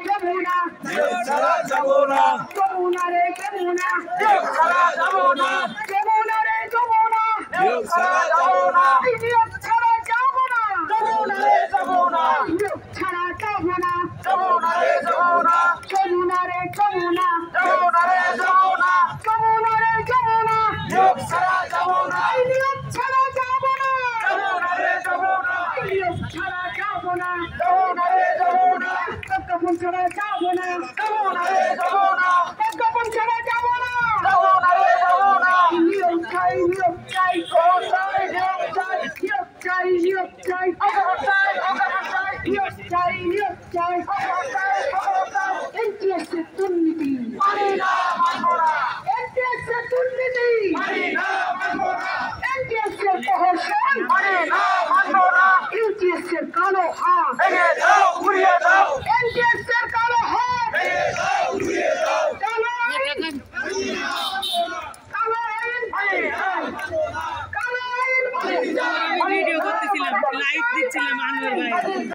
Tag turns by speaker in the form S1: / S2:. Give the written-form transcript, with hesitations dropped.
S1: যমুনা
S2: ছাড়া যাব না
S1: যমুনা রে যমুনা
S2: ছাড়া যাব না
S1: যমুনা রে যমুনা
S2: ছাড়া যাব না
S1: নিয়োগ ছাড়া যাব না
S2: যমুনা রে যমুনা
S1: নিয়োগ ছাড়া যাব না
S2: যমুনা রে যমুনা
S1: যমুনা রে যমুনা
S2: যমুনা রে যমুনা
S1: যমুনা রে যমুনা
S2: ছাড়া যাব না
S1: নিয়োগ ছাড়া যাব না
S2: যমুনা রে যমুনা
S1: নিয়োগ ছাড়া যাব না
S2: যমুনা রে যমুনা
S1: প্রজ্ঞাপন ছাড়া যাব না
S2: যমুনা রে যমুনা
S1: প্রজ্ঞাপন ছাড়া যাব না
S2: যমুনা রে যমুনা
S1: নিয়োগ চাই নিয়োগ চাই
S2: কোথায় নিয়োগ চাই
S1: নিয়োগ চাই নিয়োগ চাই
S2: অবস্থায় অবস্থায়
S1: নিয়োগ চাই নিয়োগ চাই NTS এর দুর্নীতি
S2: মানি না মানবো না
S1: NTS এর দুর্নীতি
S2: মানি না মানবো না
S1: NTS এর প্রহসন
S2: মানি না মানবো না
S1: NTS এর কালো হাত
S2: ভেঙে দাও ঘুরিয়ে দাও
S1: NTS এর কালো হাত
S2: ভেঙে দাও ঘুরিয়ে দাও
S1: কালো আইন কালো আইন
S2: মানি না
S1: কালো আইন
S3: ভিডিও করতেছিলাম লাইভ দিচ্ছিলাম আনোয়ার ভাই